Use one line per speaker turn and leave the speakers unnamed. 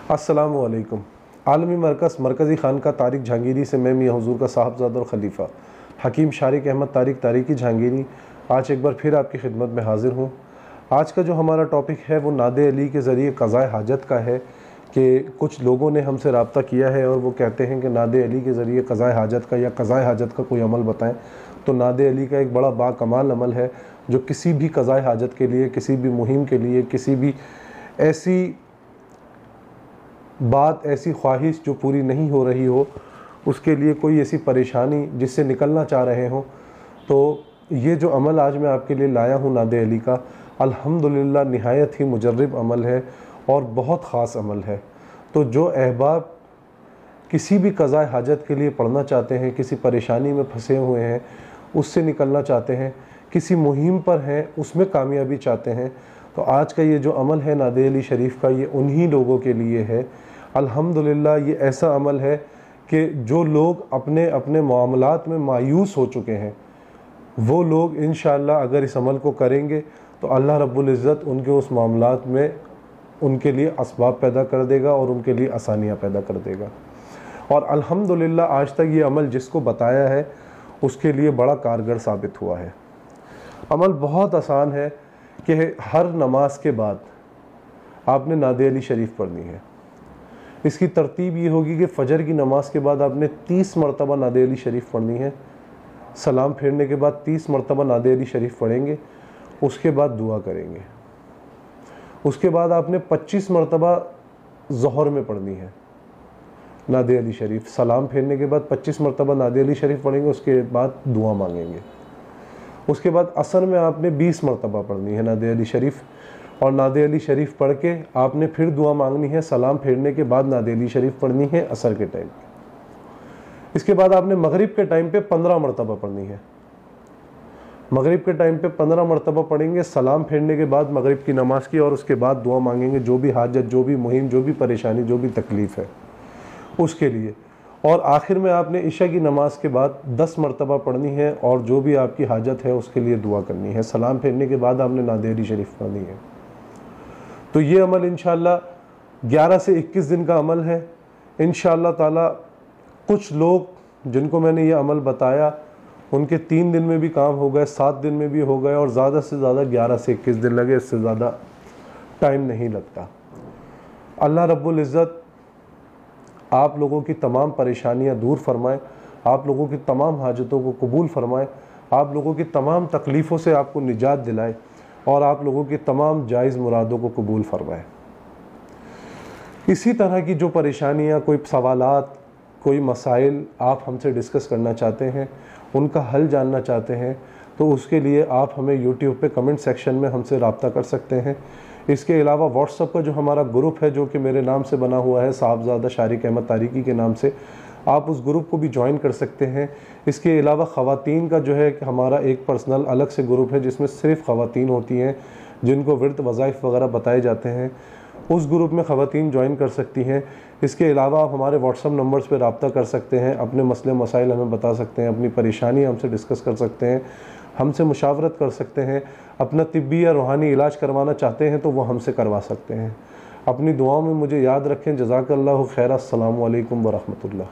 अस्सलामु अलैकुम। आलमी मरकज़ी खानका तारिक जहांगीरी से मैं मियां हुज़ूर का साहबज़ादा और ख़लीफ़ा हकीम शारिक अहमद तारिकी जहांगीरी आज एक बार फिर आपकी खिदमत में हाज़िर हूँ। आज का जो हमारा टॉपिक है वो नादे अली के ज़रिए क़ज़ाए हाजत का है कि कुछ लोगों ने हमसे रब्ता किया है और वो कहते हैं कि नादे अली के ज़रिए क़ज़ाए हाजत का या क़ज़ाए हाजत का कोई अमल बताएं। तो नादे अली का एक बड़ा बाकमाल अमल है जो किसी भी क़ज़ाए हाजत के लिए, किसी भी मुहिम के लिए, किसी भी ऐसी बात, ऐसी ख्वाहिश जो पूरी नहीं हो रही हो, उसके लिए कोई ऐसी परेशानी जिससे निकलना चाह रहे हों, तो ये जो अमल आज मैं आपके लिए लाया हूँ नादे अली का, अल्हम्दुलिल्लाह निहायत ही मुजर्रब अमल है और बहुत ख़ास अमल है। तो जो अहबाब किसी भी क़ज़ाए हाजत के लिए पढ़ना चाहते हैं, किसी परेशानी में फंसे हुए हैं, उससे निकलना चाहते हैं, किसी मुहिम पर हैं, उसमें कामयाबी चाहते हैं, तो आज का ये जो अमल है नादे अली शरीफ का, ये उन्हीं लोगों के लिए है। अल्हम्दुलिल्लाह ये ऐसा अमल है कि जो लोग अपने अपने मामलात में मायूस हो चुके हैं, वो लोग इंशाअल्लाह अगर इस अमल को करेंगे तो अल्लाह रब्बुल इज़्ज़त उनके उस मामलात में उनके लिए असबाब पैदा कर देगा और उनके लिए आसानियाँ पैदा कर देगा। और अल्हम्दुलिल्लाह आज तक ये अमल जिसको बताया है उसके लिए बड़ा कारगर साबित हुआ है। अमल बहुत आसान है कि हर नमाज के बाद आपने नादे अली शरीफ पढ़नी है। इसकी तरतीब ये होगी कि फ़जर की नमाज के बाद आपने 30 मरतबा नादे अली शरीफ पढ़नी है। सलाम फेरने के बाद 30 मरतबा नादे अली शरीफ पढ़ेंगे, उसके बाद दुआ करेंगे। उसके बाद आपने 25 मरतबा ज़ोहर में पढ़नी है नादे अली शरीफ। सलाम फेरने के बाद 25 मरतबा नादे अली शरीफ पढ़ेंगे, उसके बाद दुआ मांगेंगे। उसके बाद असर में आपने 20 मरतबा पढ़नी है नादे अली शरीफ, और नादे अली शरीफ पढ़ के आपने फिर दुआ मांगनी है। सलाम फेरने के बाद नादे अली शरीफ पढ़नी है असर के टाइम पे। इसके बाद आपने मगरिब के टाइम पे 15 मरतबा पढ़नी है। मगरिब के टाइम पे 15 मरतबा पढ़ेंगे, सलाम फेरने के बाद मगरिब की नमाज की, और उसके बाद दुआ मांगेंगे जो भी हाजत, जो भी मुहिम, जो भी परेशानी, जो भी तकलीफ़ है उसके लिए। और आखिर में आपने इशा की नमाज के बाद 10 मरतबा पढ़नी है और जो भी आपकी हाजत है उसके लिए दुआ करनी है। सलाम फेरने के बाद आपने नादे अली शरीफ पढ़नी है। तो ये अमल इंशाअल्लाह 11 से 21 दिन का अमल है। इंशाअल्लाह ताला कुछ लोग जिनको मैंने ये अमल बताया उनके 3 दिन में भी काम हो गए, 7 दिन में भी हो गए, और ज़्यादा से ज़्यादा 11 से 21 दिन लगे, इससे ज़्यादा टाइम नहीं लगता। अल्लाह रब्बुल इज़्ज़त आप लोगों की तमाम परेशानियां दूर फरमाए, आप लोगों की तमाम हाजतों को कबूल फरमाए, आप लोगों की तमाम तकलीफ़ों से आपको निजात दिलाए और आप लोगों की तमाम जायज़ मुरादों को कबूल फरमाए। इसी तरह की जो परेशानियां, कोई सवालात, कोई मसाइल आप हमसे डिस्कस करना चाहते हैं, उनका हल जानना चाहते हैं, तो उसके लिए आप हमें यूट्यूब पे कमेंट सेक्शन में हमसे रब्ता कर सकते हैं। इसके अलावा व्हाट्सएप का जो हमारा ग्रुप है जो कि मेरे नाम से बना हुआ है, साहबज़ादा शारिक अहमद तारिकी के नाम से, आप उस ग्रुप को भी ज्वाइन कर सकते हैं। इसके अलावा ख़वातीन का जो है कि हमारा एक पर्सनल अलग से ग्रुप है जिसमें सिर्फ ख़वातीन होती हैं जिनको विर्द वज़ाइफ वगैरह बताए जाते हैं, उस ग्रुप में ख़वातीन ज्वाइन कर सकती हैं। इसके अलावा आप हमारे व्हाट्सएप नंबर्स पर रब्ता कर सकते हैं, अपने मसले मसाइल हमें बता सकते हैं, अपनी परेशानी हमसे डिस्कस कर सकते हैं, हमसे मुशावरत कर सकते हैं। अपना तिब्बी या रूहानी इलाज करवाना चाहते हैं तो वो हमसे करवा सकते हैं। अपनी दुआओं में मुझे याद रखें। जज़ाकल्लाहु खैर। अस्सलामु अलैकुम व रहमतुल्लाह।